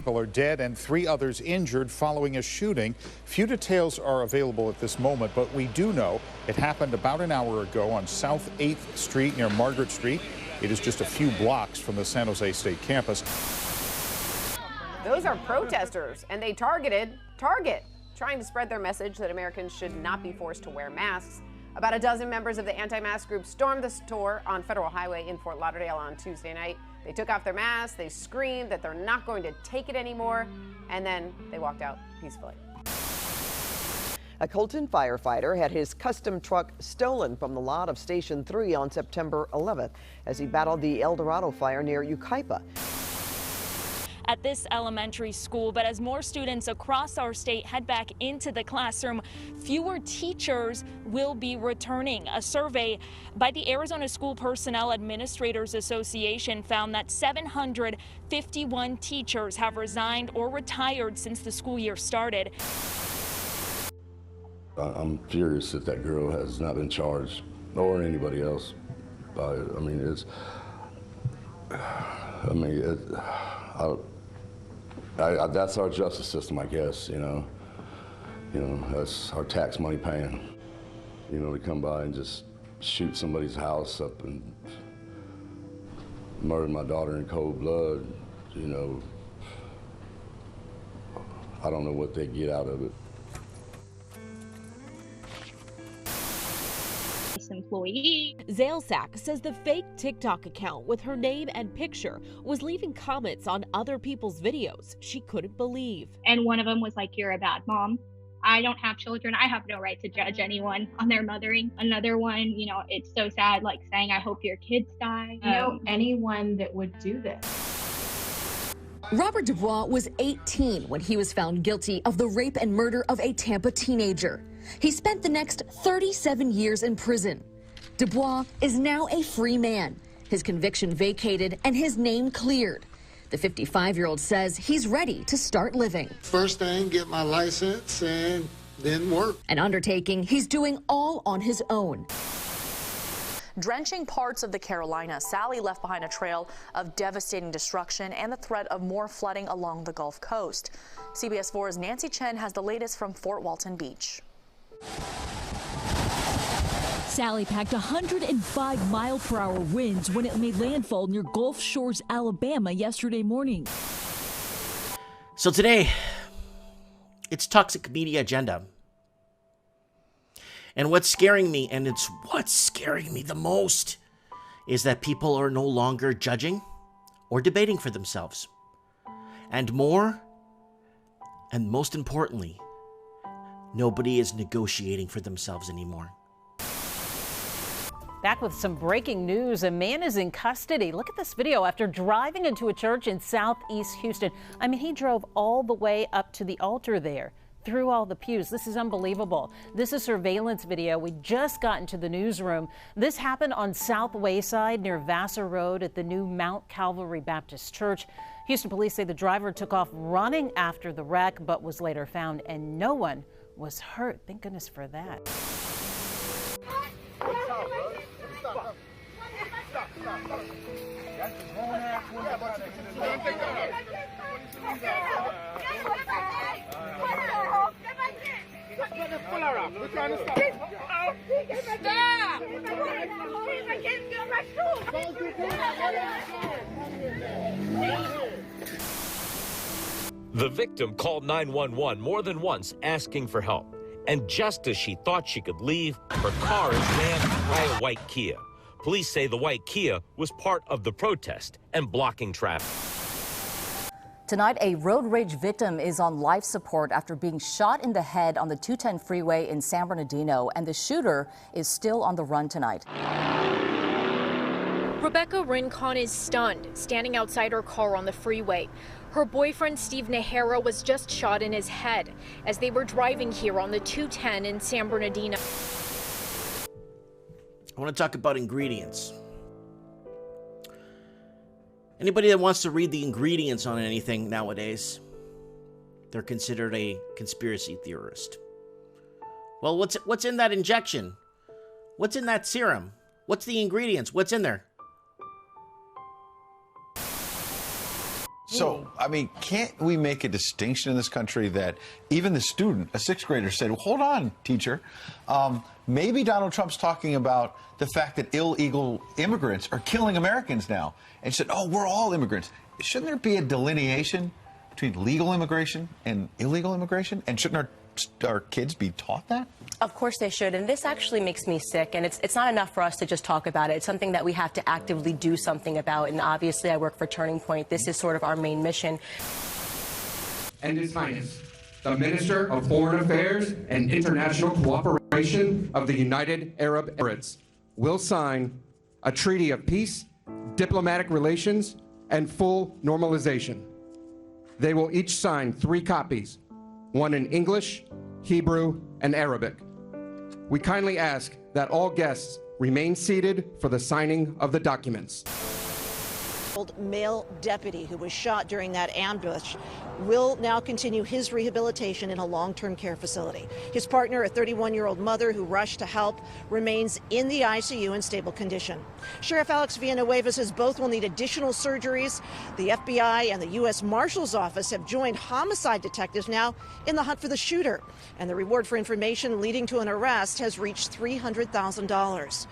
people are dead and 3 others injured following a shooting. Few details are available at this moment, but we do know it happened about an hour ago on South 8th Street near Margaret Street. It is just a few blocks from the San Jose State campus. Those are protesters, and they targeted Target, trying to spread their message that Americans should not be forced to wear masks. About a dozen members of the anti-mask group stormed the store on Federal Highway in Fort Lauderdale on Tuesday night. They took off their masks, they screamed that they're not going to take it anymore, and then they walked out peacefully. A Colton firefighter had his custom truck stolen from the lot of Station 3 on September 11th as he battled the El Dorado fire near Yucaipa. At this elementary school, but as more students across our state head back into the classroom, fewer teachers will be returning. A survey by the Arizona School Personnel Administrators Association found that 751 teachers have resigned or retired since the school year started. I'm furious that that girl has not been charged, or anybody else. That's our justice system, I guess. That's our tax money paying. To come by and just shoot somebody's house up and murder my daughter in cold blood. I don't know what they get out of it. Employee. Zalsak says the fake TikTok account with her name and picture was leaving comments on other people's videos she couldn't believe. And one of them was like, "You're a bad mom. I don't have children. I have no right to judge anyone on their mothering." Another one, it's so sad, like saying, "I hope your kids die." Anyone that would do this. Robert Dubois was 18 when he was found guilty of the rape and murder of a Tampa teenager. He spent the next 37 years in prison. Dubois is now a free man, his conviction vacated and his name cleared. The 55-year-old says he's ready to start living. First thing, get my license and then work. An undertaking he's doing all on his own. Drenching parts of the Carolinas, Sally left behind a trail of devastating destruction and the threat of more flooding along the Gulf Coast. CBS 4's Nancy Chen has the latest from Fort Walton Beach. Sally packed 105-mile-per-hour winds when it made landfall near Gulf Shores, Alabama yesterday morning. So today, it's Toxic Media Agenda. And what's scaring me the most, is that people are no longer judging or debating for themselves. And most importantly, nobody is negotiating for themselves anymore. Back with some breaking news. A man is in custody. Look at this video after driving into a church in southeast Houston. He drove all the way up to the altar there, through all the pews. This is unbelievable. This is surveillance video. We just got into the newsroom. This happened on South Wayside near Vassar Road at the new Mount Calvary Baptist Church. Houston police say the driver took off running after the wreck, but was later found and no one was hurt. Thank goodness for that. The victim called 911 more than once asking for help. And just as she thought she could leave, her car is rammed by a white Kia. Police say the white Kia was part of the protest and blocking traffic. Tonight, a road rage victim is on life support after being shot in the head on the 210 freeway in San Bernardino, and the shooter is still on the run tonight. Rebecca Rincon is stunned, standing outside her car on the freeway. Her boyfriend, Steve Nahara, was just shot in his head as they were driving here on the 210 in San Bernardino. I want to talk about ingredients. Anybody that wants to read the ingredients on anything nowadays, they're considered a conspiracy theorist. Well, what's in that injection? What's in that serum? What's the ingredients? What's in there? So, I mean, can't we make a distinction in this country that even the student, a sixth grader, said, well, hold on, teacher. Maybe Donald Trump's talking about the fact that illegal immigrants are killing Americans now. And said, oh, we're all immigrants. Shouldn't there be a delineation between legal immigration and illegal immigration? And shouldn't our kids be taught that? Of course they should, and this actually makes me sick, and it's not enough for us to just talk about it. It's something that we have to actively do something about, and obviously I work for Turning Point. This is sort of our main mission. And His Highness, the Minister of Foreign Affairs and International Cooperation of the United Arab Emirates, will sign a treaty of peace, diplomatic relations, and full normalization. They will each sign 3 copies, one in English, Hebrew, and Arabic. We kindly ask that all guests remain seated for the signing of the documents. Male deputy who was shot during that ambush will now continue his rehabilitation in a long-term care facility. His partner, a 31-year-old mother who rushed to help, remains in the ICU in stable condition. Sheriff Alex Villanueva says both will need additional surgeries. The FBI and the U.S. Marshal's Office have joined homicide detectives now in the hunt for the shooter. And the reward for information leading to an arrest has reached $300,000.